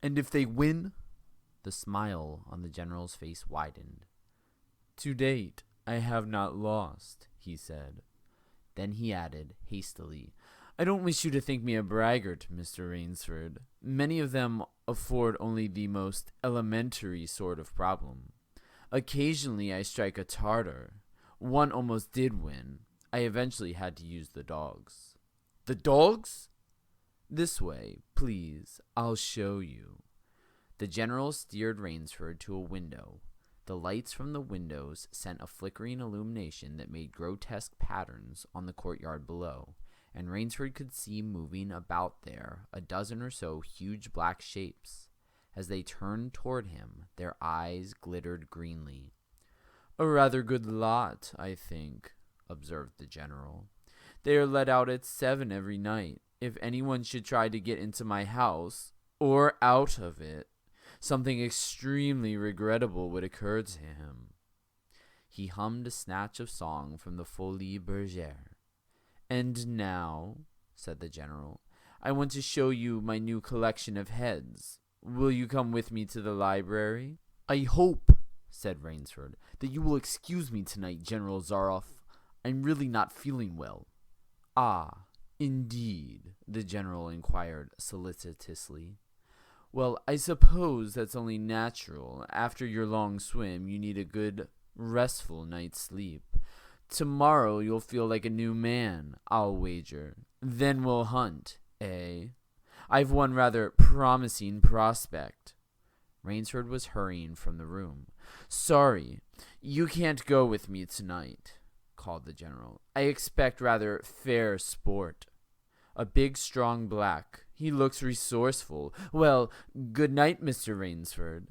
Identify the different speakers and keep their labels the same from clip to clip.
Speaker 1: And if they win? The smile on the general's face widened. To date, I have not lost, he said. Then he added, hastily, I don't wish you to think me a braggart, Mr. Rainsford. Many of them afford only the most elementary sort of problem. Occasionally I strike a Tartar. One almost did win. I eventually had to use the dogs. The dogs? This way, please. I'll show you. The general steered Rainsford to a window. The lights from the windows sent a flickering illumination that made grotesque patterns on the courtyard below, and Rainsford could see moving about there a dozen or so huge black shapes. As they turned toward him, their eyes glittered greenly. A rather good lot, I think, observed the general. They are let out at 7 every night. If anyone should try to get into my house, or out of it, something extremely regrettable would occur to him. He hummed a snatch of song from the Folie Bergère. And now, said the general, I want to show you my new collection of heads. Will you come with me to the library? I hope, said Rainsford, that you will excuse me tonight, General Zaroff. I'm really not feeling well. Ah, indeed, the general inquired solicitously. Well, I suppose that's only natural. After your long swim, you need a good, restful night's sleep. Tomorrow you'll feel like a new man, I'll wager. Then we'll hunt, eh? I've one rather promising prospect. Rainsford was hurrying from the room. Sorry, you can't go with me tonight, called the general. I expect rather fair sport. A big, strong black. He looks resourceful. Well, good night, Mr. Rainsford.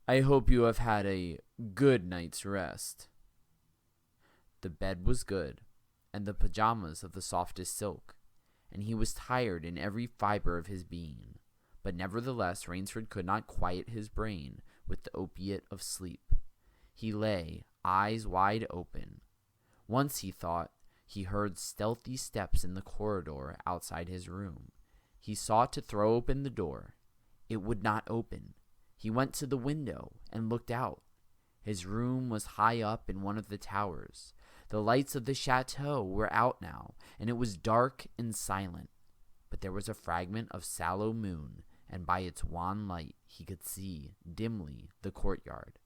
Speaker 1: I hope you have had a good night's rest. The bed was good, and the pajamas of the softest silk, and he was tired in every fiber of his being. But nevertheless, Rainsford could not quiet his brain with the opiate of sleep. He lay, eyes wide open. Once, he thought, he heard stealthy steps in the corridor outside his room. He sought to throw open the door. It would not open. He went to the window and looked out. His room was high up in one of the towers. The lights of the chateau were out now, and it was dark and silent. But there was a fragment of sallow moon, and by its wan light he could see, dimly, the courtyard.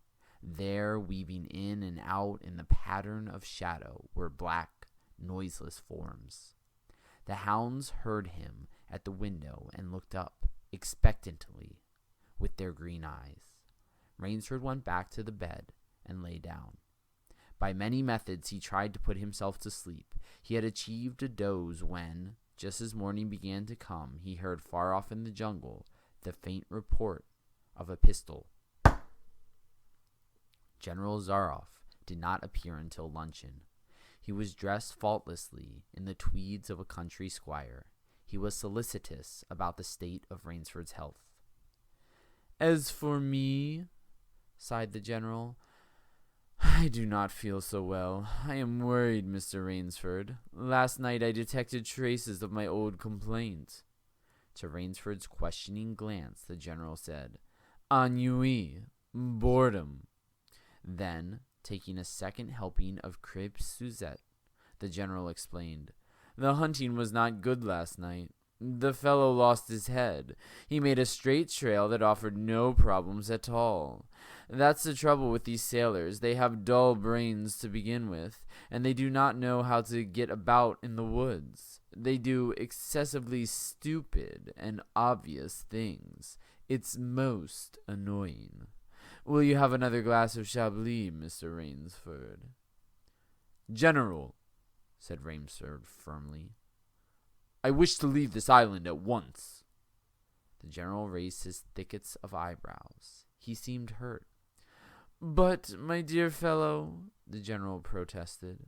Speaker 1: There, weaving in and out in the pattern of shadow, were black, noiseless forms. The hounds heard him at the window and looked up, expectantly, with their green eyes. Rainsford went back to the bed and lay down. By many methods he tried to put himself to sleep. He had achieved a doze when, just as morning began to come, he heard far off in the jungle the faint report of a pistol. General Zaroff did not appear until luncheon. He was dressed faultlessly in the tweeds of a country squire. He was solicitous about the state of Rainsford's health. As for me, sighed the general, I do not feel so well. I am worried, Mr. Rainsford. Last night I detected traces of my old complaint. To Rainsford's questioning glance, the general said, Ennui, boredom. Then, taking a second helping of crêpe Suzette, the general explained, The hunting was not good last night. The fellow lost his head. He made a straight trail that offered no problems at all. That's the trouble with these sailors. They have dull brains to begin with, and they do not know how to get about in the woods. They do excessively stupid and obvious things. It's most annoying. Will you have another glass of Chablis, Mr. Rainsford? General, said Rainsford firmly, I wish to leave this island at once. The general raised his thickets of eyebrows. He seemed hurt. But, my dear fellow, the general protested,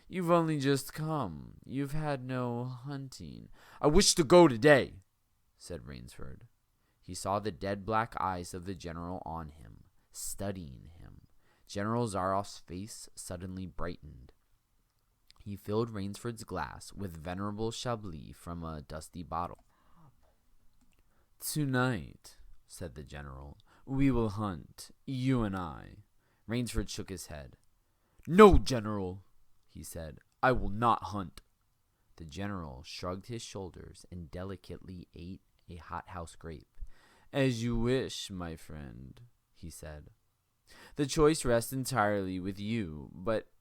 Speaker 1: you've only just come. You've had no hunting. I wish to go today, said Rainsford. He saw the dead black eyes of the general on him, studying him. General Zaroff's face suddenly brightened. He filled Rainsford's glass with venerable Chablis from a dusty bottle. Tonight, said the general. "We will hunt, you and I." Rainsford shook his head. "No, General," he said. "I will not hunt." The general shrugged his shoulders and delicately ate a hothouse grape. "As you wish, my friend," he said. "The choice rests entirely with you, but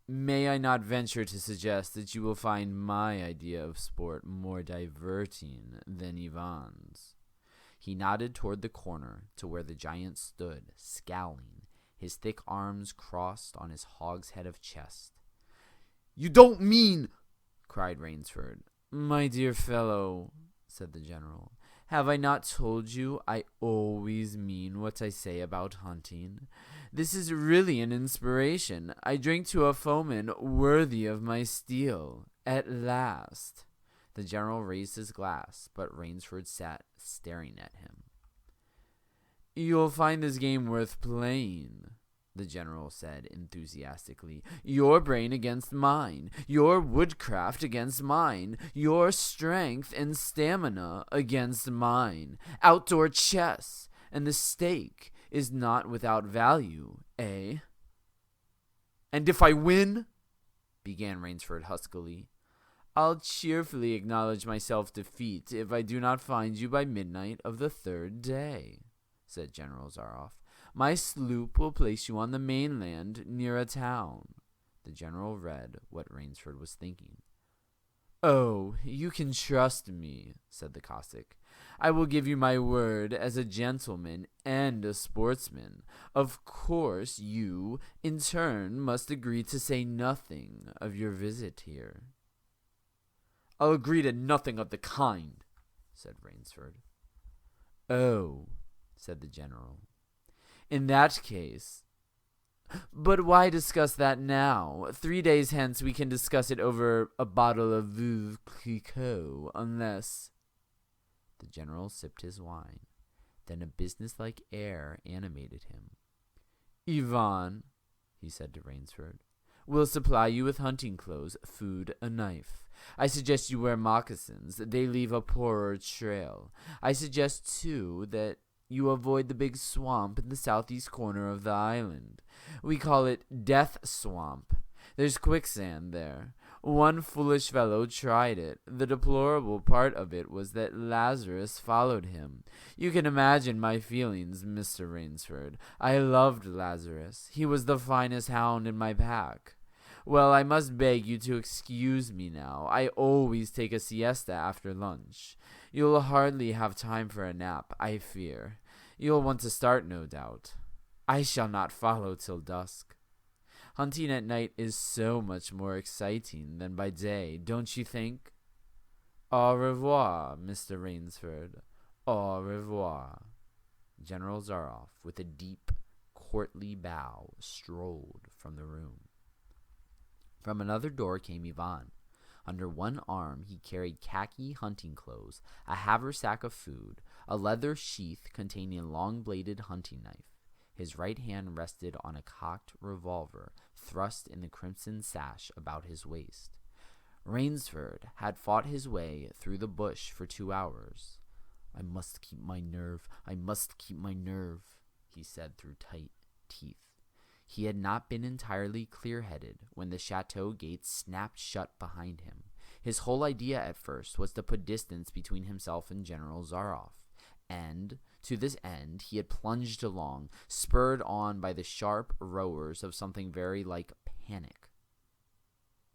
Speaker 1: may I not venture to suggest that you will find my idea of sport more diverting than Ivan's?" He nodded toward the corner to where the giant stood, scowling, his thick arms crossed on his hogshead of chest. "You don't mean—" cried Rainsford. "My dear fellow," said the general, "have I not told you I always mean what I say about hunting? This is really an inspiration. I drink to a foeman worthy of my steel. At last." The general raised his glass, but Rainsford sat staring at him. "You'll find this game worth playing," the general said enthusiastically. "Your brain against mine, your woodcraft against mine, your strength and stamina against mine. Outdoor chess, and the stake is not without value, eh?" "And if I win?" began Rainsford huskily. "I'll cheerfully acknowledge my self-defeat if I do not find you by midnight of the third day," said General Zaroff. "My sloop will place you on the mainland near a town." The general read what Rainsford was thinking. "Oh, you can trust me," said the Cossack. "I will give you my word as a gentleman and a sportsman. Of course, you, in turn, must agree to say nothing of your visit here." "I'll agree to nothing of the kind," said Rainsford. "Oh," said the general. "In that case—" "But why discuss that now? 3 days hence we can discuss it over a bottle of Veuve Clicquot, unless—" The general sipped his wine. Then a businesslike air animated him. "Ivan," he said to Rainsford, "will supply you with hunting clothes, food, a knife. I suggest you wear moccasins. They leave a poorer trail. I suggest, too, that you avoid the big swamp in the southeast corner of the island. We call it Death Swamp. There's quicksand there. One foolish fellow tried it. The deplorable part of it was that Lazarus followed him. You can imagine my feelings, Mr. Rainsford. I loved Lazarus. He was the finest hound in my pack. Well, I must beg you to excuse me now. I always take a siesta after lunch. You'll hardly have time for a nap, I fear. You'll want to start, no doubt. I shall not follow till dusk. Hunting at night is so much more exciting than by day, don't you think? Au revoir, Mr. Rainsford. Au revoir." General Zaroff, with a deep, courtly bow, strolled from the room. From another door came Ivan. Under one arm he carried khaki hunting clothes, a haversack of food, a leather sheath containing a long-bladed hunting knife. His right hand rested on a cocked revolver thrust in the crimson sash about his waist. Rainsford had fought his way through the bush for 2 hours. "I must keep my nerve, I must keep my nerve," he said through tight teeth. He had not been entirely clear-headed when the chateau gates snapped shut behind him. His whole idea at first was to put distance between himself and General Zaroff, and to this end he had plunged along, spurred on by the sharp roars of something very like panic.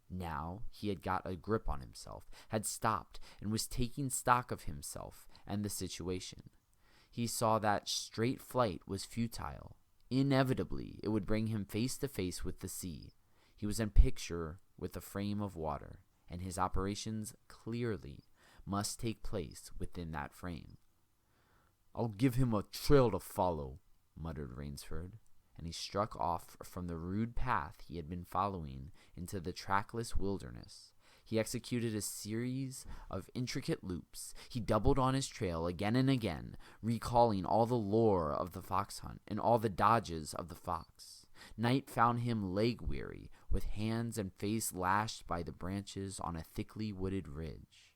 Speaker 1: Now he had got a grip on himself, had stopped, and was taking stock of himself and the situation. He saw that straight flight was futile. Inevitably, it would bring him face to face with the sea. He was in picture with a frame of water, and his operations clearly must take place within that frame. "I'll give him a trail to follow," muttered Rainsford, and he struck off from the rude path he had been following into the trackless wilderness. He executed a series of intricate loops. He doubled on his trail again and again, recalling all the lore of the fox hunt and all the dodges of the fox. Night found him leg-weary, with hands and face lashed by the branches on a thickly wooded ridge.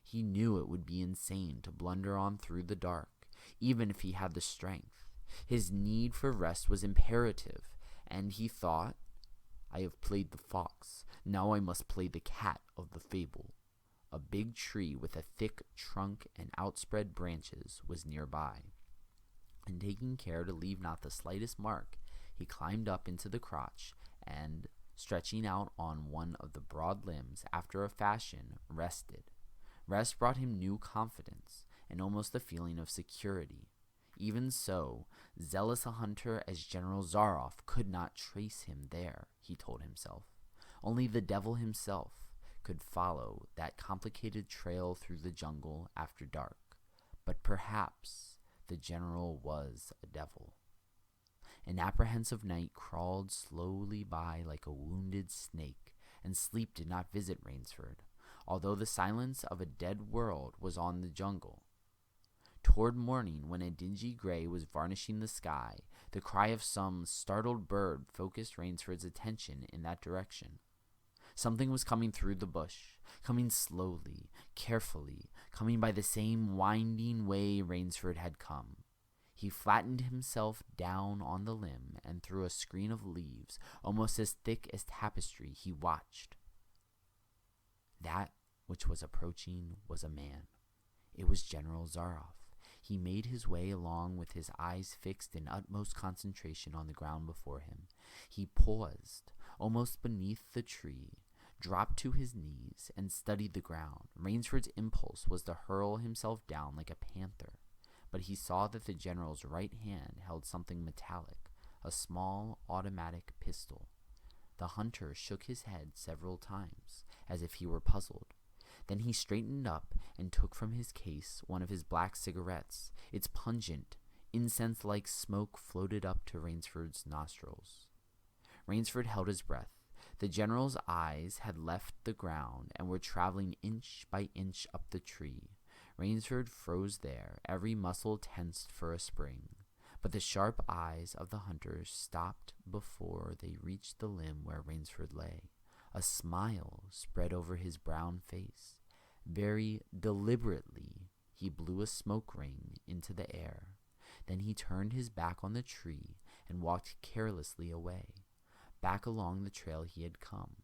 Speaker 1: He knew it would be insane to blunder on through the dark. even if he had the strength. His need for rest was imperative, and he thought, I have played the fox, now I must play the cat of the fable. A big tree with a thick trunk and outspread branches was nearby, and taking care to leave not the slightest mark, he climbed up into the crotch, and, stretching out on one of the broad limbs after a fashion, rested. Rest brought him new confidence, and almost a feeling of security. Even so, zealous a hunter as General Zaroff could not trace him there, he told himself. Only the devil himself could follow that complicated trail through the jungle after dark. But perhaps the general was a devil. An apprehensive night crawled slowly by like a wounded snake, and sleep did not visit Rainsford, although the silence of a dead world was on the jungle. Toward morning, when a dingy gray was varnishing the sky, the cry of some startled bird focused Rainsford's attention in that direction. Something was coming through the bush, coming slowly, carefully, coming by the same winding way Rainsford had come. He flattened himself down on the limb, and through a screen of leaves, almost as thick as tapestry, he watched. That which was approaching was a man. It was General Zaroff. He made his way along with his eyes fixed in utmost concentration on the ground before him. He paused, almost beneath the tree, dropped to his knees, and studied the ground. Rainsford's impulse was to hurl himself down like a panther, but he saw that the general's right hand held something metallic, a small automatic pistol. The hunter shook his head several times, as if he were puzzled. Then he straightened up and took from his case one of his black cigarettes. Its pungent, incense-like smoke floated up to Rainsford's nostrils. Rainsford held his breath. The general's eyes had left the ground and were traveling inch by inch up the tree. Rainsford froze there, every muscle tensed for a spring. But the sharp eyes of the hunter stopped before they reached the limb where Rainsford lay. A smile spread over his brown face. Very deliberately, he blew a smoke ring into the air. Then he turned his back on the tree and walked carelessly away, back along the trail he had come.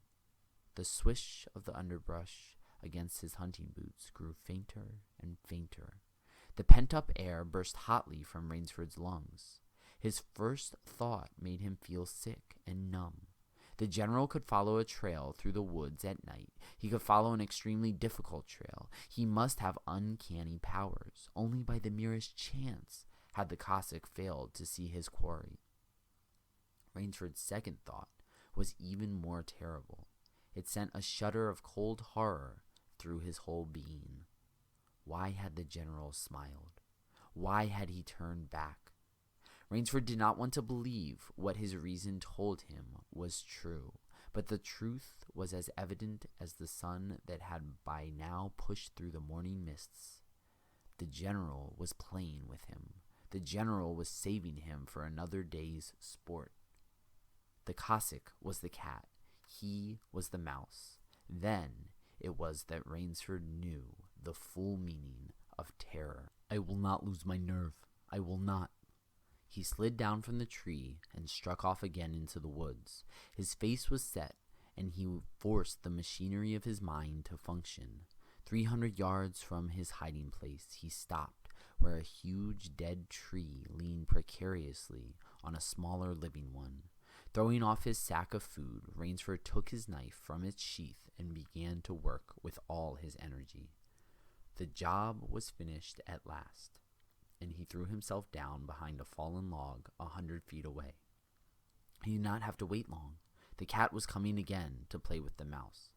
Speaker 1: The swish of the underbrush against his hunting boots grew fainter and fainter. The pent-up air burst hotly from Rainsford's lungs. His first thought made him feel sick and numb. The general could follow a trail through the woods at night. He could follow an extremely difficult trail. He must have uncanny powers. Only by the merest chance had the Cossack failed to see his quarry. Rainsford's second thought was even more terrible. It sent a shudder of cold horror through his whole being. Why had the general smiled? Why had he turned back? Rainsford did not want to believe what his reason told him was true, but the truth was as evident as the sun that had by now pushed through the morning mists. The general was playing with him. The general was saving him for another day's sport. The Cossack was the cat. He was the mouse. Then it was that Rainsford knew the full meaning of terror. I will not lose my nerve. I will not. He slid down from the tree and struck off again into the woods. His face was set, and he forced the machinery of his mind to function. 300 yards from his hiding place, he stopped, where a huge dead tree leaned precariously on a smaller living one. Throwing off his sack of food, Rainsford took his knife from its sheath and began to work with all his energy. The job was finished at last, and he threw himself down behind a fallen log 100 feet away. He did not have to wait long. The cat was coming again to play with the mouse.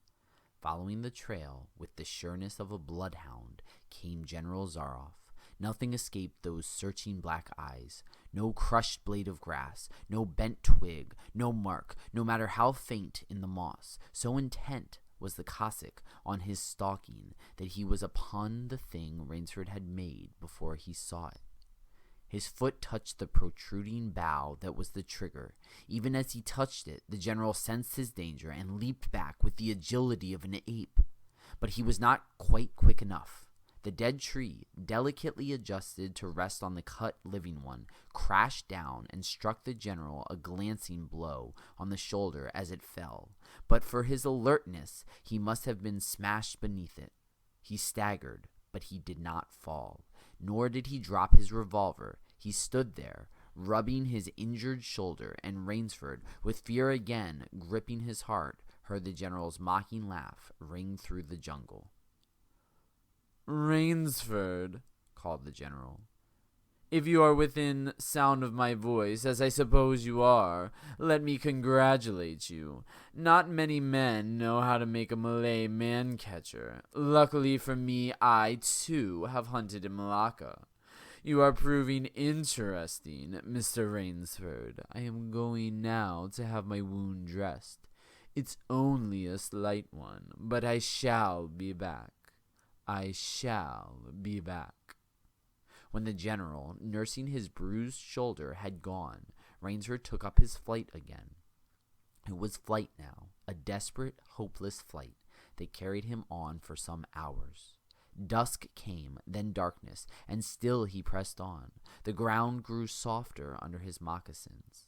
Speaker 1: Following the trail with the sureness of a bloodhound came General Zaroff. Nothing escaped those searching black eyes. No crushed blade of grass, no bent twig, no mark, no matter how faint in the moss. So intent was the Cossack on his stalking that he was upon the thing Rainsford had made before he saw it. His foot touched the protruding bough that was the trigger. Even as he touched it, the general sensed his danger and leaped back with the agility of an ape. But he was not quite quick enough. The dead tree, delicately adjusted to rest on the cut living one, crashed down and struck the general a glancing blow on the shoulder as it fell. But for his alertness, he must have been smashed beneath it. He staggered, but he did not fall, nor did he drop his revolver. He stood there, rubbing his injured shoulder, and Rainsford, with fear again gripping his heart, heard the general's mocking laugh ring through the jungle. "Rainsford," called the general, "if you are within sound of my voice, as I suppose you are, let me congratulate you. Not many men know how to make a Malay man-catcher. Luckily for me, I, too, have hunted in Malacca. You are proving interesting, Mr. Rainsford. I am going now to have my wound dressed. It's only a slight one, but I shall be back. I shall be back." When the general, nursing his bruised shoulder, had gone, Rainsford took up his flight again. It was flight now, a desperate, hopeless flight that carried him on for some hours. Dusk came, then darkness, and still he pressed on. The ground grew softer under his moccasins.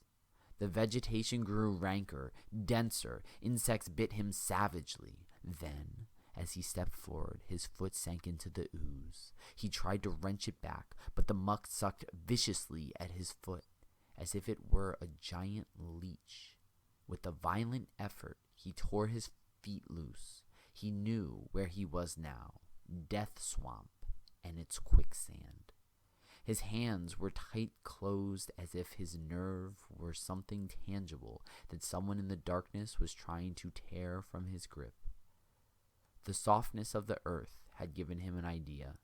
Speaker 1: The vegetation grew ranker, denser. Insects bit him savagely. Then, as he stepped forward, his foot sank into the ooze. He tried to wrench it back, but the muck sucked viciously at his foot, as if it were a giant leech. With a violent effort, he tore his feet loose. He knew where he was now, Death Swamp and its quicksand. His hands were tight-closed as if his nerve were something tangible that someone in the darkness was trying to tear from his grip. The softness of the earth had given him an idea.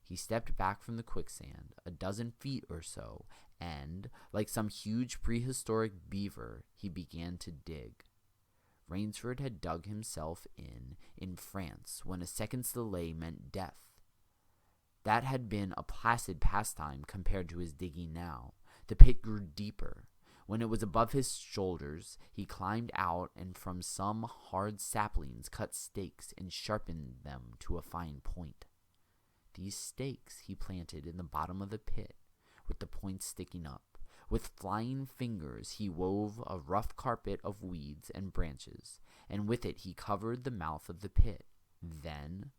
Speaker 1: He stepped back from the quicksand, a dozen feet or so, and, like some huge prehistoric beaver, he began to dig. Rainsford had dug himself in France, when a second's delay meant death. That had been a placid pastime compared to his digging now. The pit grew deeper. When it was above his shoulders, he climbed out and from some hard saplings cut stakes and sharpened them to a fine point. These stakes he planted in the bottom of the pit, with the points sticking up. With flying fingers he wove a rough carpet of weeds and branches, and with it he covered the mouth of the pit. Then,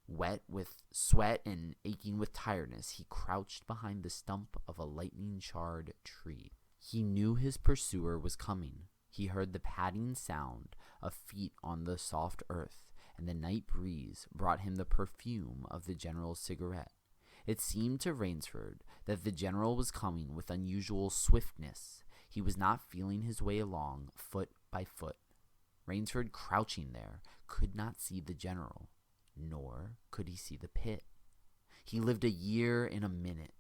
Speaker 1: wet with sweat and aching with tiredness, he crouched behind the stump of a lightning-charred tree. He knew his pursuer was coming. He heard the padding sound of feet on the soft earth, and the night breeze brought him the perfume of the general's cigarette. It seemed to Rainsford that the general was coming with unusual swiftness. He was not feeling his way along, foot by foot. Rainsford, crouching there, could not see the general, nor could he see the pit. He lived a year in a minute.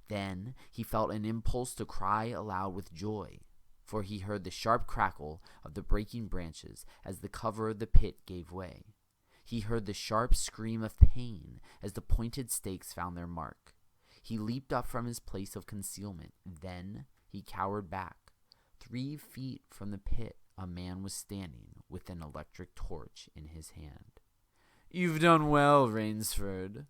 Speaker 1: Then he felt an impulse to cry aloud with joy, for he heard the sharp crackle of the breaking branches as the cover of the pit gave way. He heard the sharp scream of pain as the pointed stakes found their mark. He leaped up from his place of concealment. Then he cowered back. 3 feet from the pit, a man was standing with an electric torch in his hand. "You've done well, Rainsford,"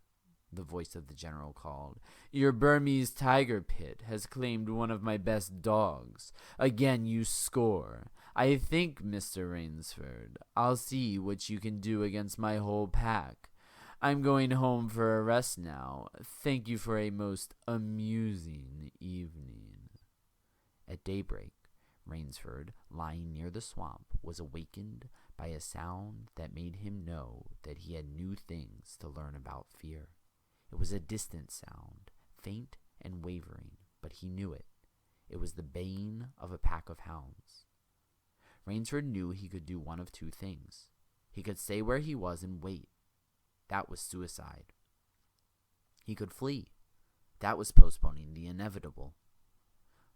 Speaker 1: the voice of the general called. "Your Burmese tiger pit has claimed one of my best dogs. Again you score. I think, Mr. Rainsford, I'll see what you can do against my whole pack. I'm going home for a rest now. Thank you for a most amusing evening." At daybreak, Rainsford, lying near the swamp, was awakened by a sound that made him know that he had new things to learn about fear. It was a distant sound, faint and wavering, but he knew it. It was the baying of a pack of hounds. Rainsford knew he could do one of 2 things. He could stay where he was and wait. That was suicide. He could flee. That was postponing the inevitable.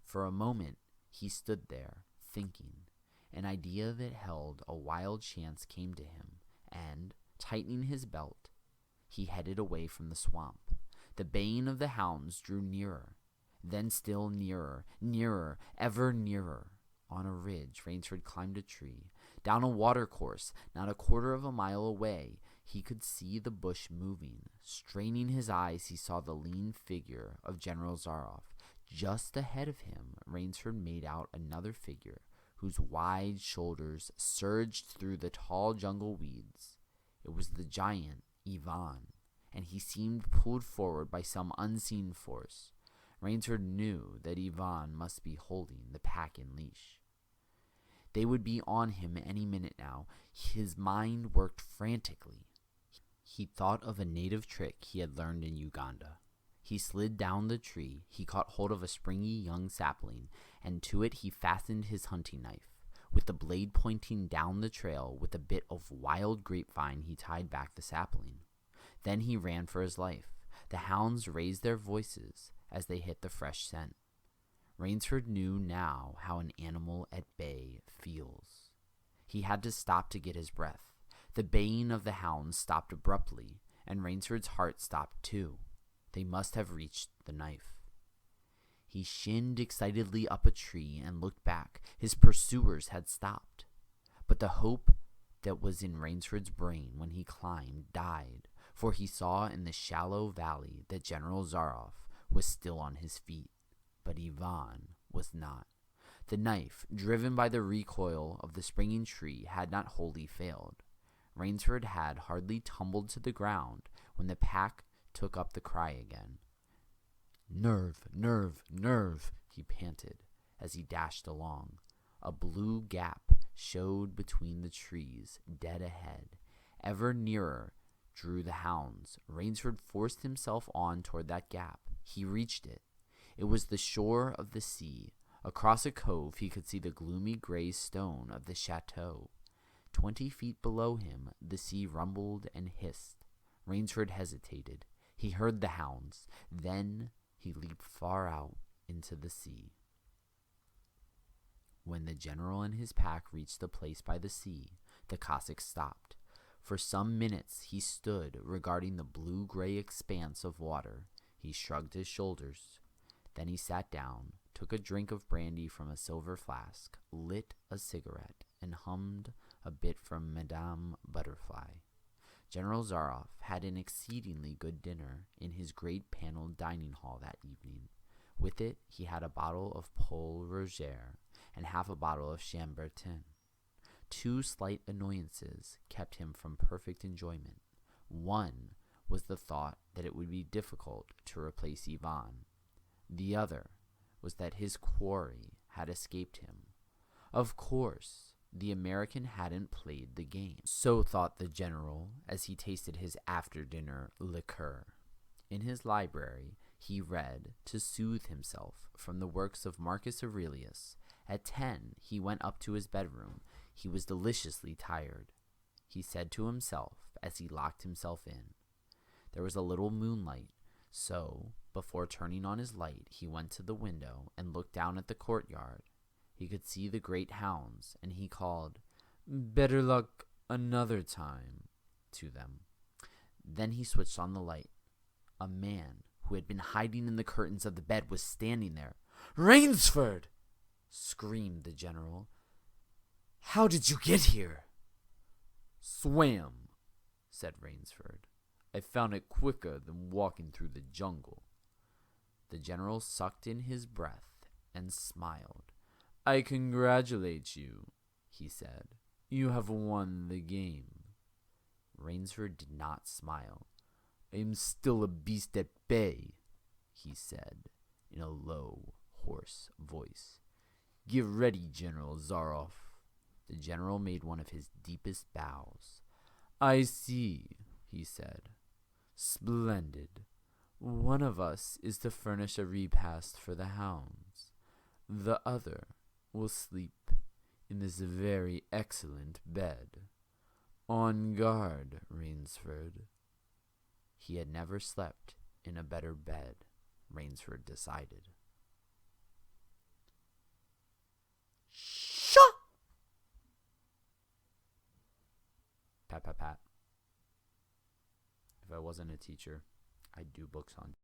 Speaker 1: For a moment, he stood there, thinking. An idea that held a wild chance came to him, and, tightening his belt, he headed away from the swamp. The baying of the hounds drew nearer, then still nearer, nearer, ever nearer. On a ridge, Rainsford climbed a tree. Down a watercourse, not a quarter of a mile away, He could see the bush moving. Straining his eyes, he saw the lean figure of General Zaroff. Just ahead of him, Rainsford made out another figure whose wide shoulders surged through the tall jungle weeds. It was the giant Ivan, and he seemed pulled forward by some unseen force. Rainsford knew that Ivan must be holding the pack in leash. They would be on him any minute now. His mind worked frantically. He thought of a native trick he had learned in Uganda. He slid down the tree. He caught hold of a springy young sapling, and to it he fastened his hunting knife. With the blade pointing down the trail, with a bit of wild grapevine, he tied back the sapling. Then he ran for his life. The hounds raised their voices as they hit the fresh scent. Rainsford knew now how an animal at bay feels. He had to stop to get his breath. The baying of the hounds stopped abruptly, and Rainsford's heart stopped too. They must have reached the knife. He shinned excitedly up a tree and looked back. His pursuers had stopped. But the hope that was in Rainsford's brain when he climbed died, for he saw in the shallow valley that General Zaroff was still on his feet. But Ivan was not. The knife, driven by the recoil of the springing tree, had not wholly failed. Rainsford had hardly tumbled to the ground when the pack took up the cry again. "Nerve, nerve, nerve," he panted as he dashed along. A blue gap showed between the trees, dead ahead. Ever nearer drew the hounds. Rainsford forced himself on toward that gap. He reached it. It was the shore of the sea. Across a cove he could see the gloomy gray stone of the chateau. 20 feet below him the sea rumbled and hissed. Rainsford hesitated. He heard the hounds. Then he leaped far out into the sea. When the general and his pack reached the place by the sea, the Cossack stopped. For some minutes he stood regarding the blue-gray expanse of water. He shrugged his shoulders. Then he sat down, took a drink of brandy from a silver flask, lit a cigarette, and hummed a bit from Madame Butterfly. General Zaroff had an exceedingly good dinner in his great paneled dining hall that evening. With it he had a bottle of Paul Roger and half a bottle of Chambertin. 2 slight annoyances kept him from perfect enjoyment. One was the thought that it would be difficult to replace Ivan. The other was that his quarry had escaped him. Of course, the American hadn't played the game. So thought the general as he tasted his after-dinner liqueur. In his library, he read to soothe himself from the works of Marcus Aurelius. At 10, he went up to his bedroom. He was deliciously tired, he said to himself as he locked himself in. There was a little moonlight, so, before turning on his light, he went to the window and looked down at the courtyard. He could see the great hounds, and he called, "Better luck another time," to them. Then he switched on the light. A man who had been hiding in the curtains of the bed was standing there. "Rainsford!" screamed the general. "How did you get here?" "Swam," said Rainsford. "I found it quicker than walking through the jungle." The general sucked in his breath and smiled. "I congratulate you," he said. "You have won the game." Rainsford did not smile. "I am still a beast at bay," he said in a low, hoarse voice. "Get ready, General Zaroff." The general made one of his deepest bows. "I see," he said. "Splendid. One of us is to furnish a repast for the hounds. The other will sleep in this very excellent bed. On guard, Rainsford." He had never slept in a better bed, Rainsford decided. Shut! Pat, pat, pat. If I wasn't a teacher, I'd do books on